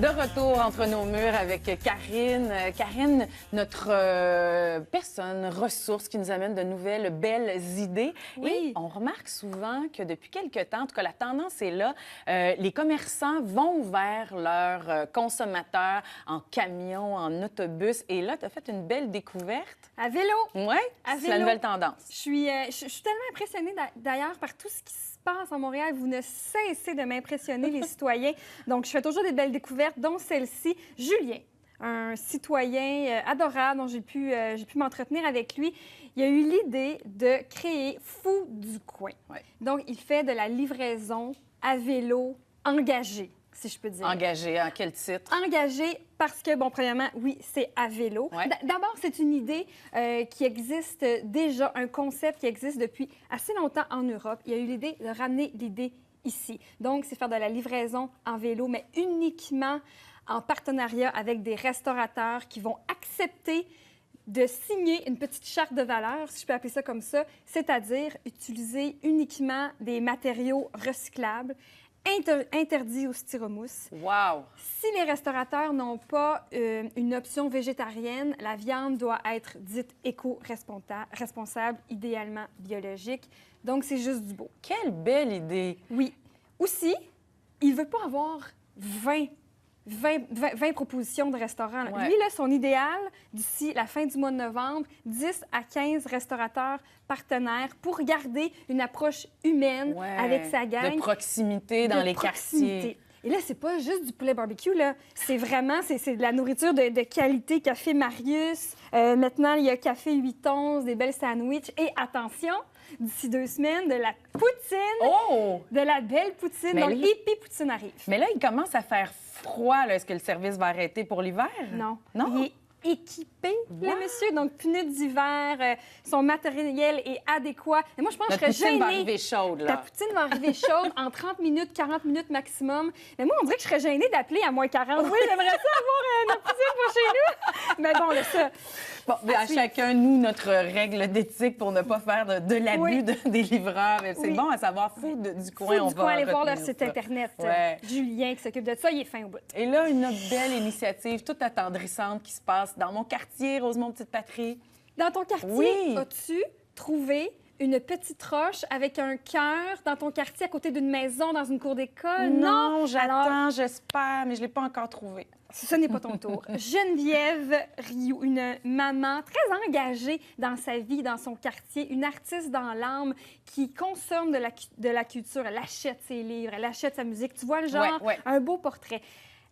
De retour entre nos murs avec Karine. Karine, notre personne ressource qui nous amène de nouvelles belles idées. Oui. Et on remarque souvent que depuis quelques temps, en tout cas la tendance est là, les commerçants vont vers leurs consommateurs en camion, en autobus. Et là, tu as fait une belle découverte. À vélo. Oui, c'est vélo. la nouvelle tendance. Je suis tellement impressionnée d'ailleurs par tout ce qui se passe à Montréal. Vous ne cessez de m'impressionner, les citoyens. Donc, je fais toujours des belles découvertes, dont celle-ci. Julien, un citoyen adorable dont j'ai pu m'entretenir avec lui. Il a eu l'idée de créer Fou du coin. Ouais. Donc, il fait de la livraison à vélo engagée, si je peux dire. Engagé, à quel titre? Engagé parce que, bon, premièrement, oui, c'est à vélo. Ouais. D'abord, c'est une idée qui existe déjà, un concept qui existe depuis assez longtemps en Europe. Il y a eu l'idée de ramener l'idée ici. Donc, c'est faire de la livraison en vélo, mais uniquement en partenariat avec des restaurateurs qui vont accepter de signer une petite charte de valeur, si je peux appeler ça comme ça, c'est-à-dire utiliser uniquement des matériaux recyclables, interdit au styromousse. Wow! Si les restaurateurs n'ont pas une option végétarienne, la viande doit être dite éco-responsable, idéalement biologique. Donc, c'est juste du beau. Quelle belle idée! Oui. Aussi, il ne veut pas avoir 20 propositions de restaurants. Ouais. Lui, là, son idéal, d'ici la fin du mois de novembre, 10 à 15 restaurateurs partenaires pour garder une approche humaine avec sa gang. De proximité dans les quartiers. Et là, c'est pas juste du poulet barbecue, là. C'est vraiment, c'est de la nourriture de qualité. Café Marius. Maintenant, il y a Café 8 onces, des belles sandwichs. Et attention, d'ici 2 semaines, de la poutine. Oh! De la belle poutine. Mais donc, là- Hippie Poutine arrive. Mais là, il commence à faire froid. Là. Est-ce que le service va arrêter pour l'hiver? Non. Non? Il est équipé, le monsieur. Donc, pneus d'hiver, son matériel est adéquat. Et moi, je pense que Notre je serais poutine va gênée. arriver chaude, Ta là. poutine va arriver chaude en 30 minutes, 40 minutes maximum. Mais moi, on dirait que je serais gênée d'appeler à moins 40. Oui, j'aimerais ça avoir notre poutine pour chez nous. Mais bon, là, ça... Bon, mais à chacun, nous, notre règle d'éthique pour ne pas faire de l'abus Oui. des livreurs. C'est Oui. bon à savoir. Fou du coin, Faut on du va coin, aller voir leur retenir site ça. Internet. Ouais. Julien qui s'occupe de ça, il est fin au bout. Et là, une autre belle initiative, toute attendrissante qui se passe dans mon quartier, Rosemont Petite Patrie. Dans ton quartier, Oui. as-tu trouvé une petite roche avec un cœur dans ton quartier à côté d'une maison, dans une cour d'école? Non, Alors, j'attends, j'espère, mais je ne l'ai pas encore trouvé. ce n'est pas ton tour. Geneviève Rioux, une maman très engagée dans sa vie, dans son quartier, une artiste dans l'âme qui consomme de la culture. Elle achète ses livres, elle achète sa musique. Tu vois le genre, Ouais. un beau portrait.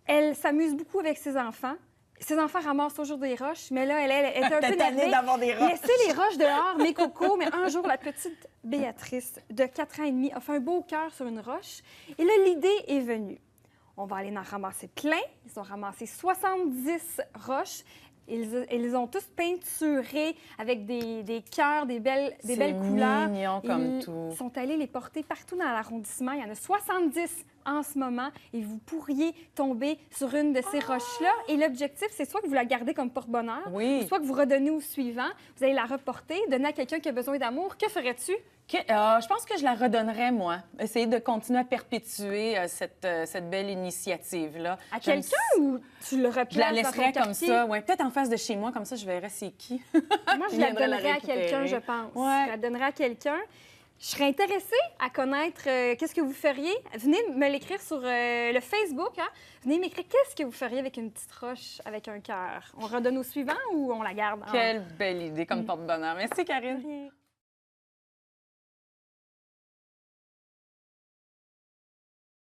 Elle s'amuse beaucoup avec ses enfants. Ses enfants ramassent toujours des roches, mais là, elle est un peu T'es tannée énervée. d'avoir des roches. Laissez les roches dehors, mes cocos. Mais un jour, la petite Béatrice, de 4 ans et demi, a fait un beau cœur sur une roche. Et là, l'idée est venue. On va aller en ramasser plein. Ils ont ramassé 70 roches. Ils ont tous peinturé avec des cœurs, des belles couleurs. C'est mignon comme Ils tout. sont allés les porter partout dans l'arrondissement. Il y en a 70 en ce moment et vous pourriez tomber sur une de ces roches-là. Et l'objectif, c'est soit que vous la gardez comme porte-bonheur, Oui. soit que vous redonnez au suivant. Vous allez la reporter, donner à quelqu'un qui a besoin d'amour. Que ferais-tu? Je pense que je la redonnerais, moi. Essayer de continuer à perpétuer cette belle initiative-là. À quelqu'un ou tu le replaces Je la dans laisserais ton comme quartier? ça, ouais. Peut-être en face de chez moi, comme ça, je verrais c'est qui. Moi, je Il la viendrait la donnerais à quelqu'un, récupérer. je pense. Ouais. Je la donnerais à quelqu'un. Je serais intéressée à connaître qu'est-ce que vous feriez. Venez me l'écrire sur le Facebook. Hein? Venez m'écrire qu'est-ce que vous feriez avec une petite roche avec un cœur. On redonne au suivant ou on la garde? Quelle belle idée comme porte-bonheur. Merci, Karine. Rien.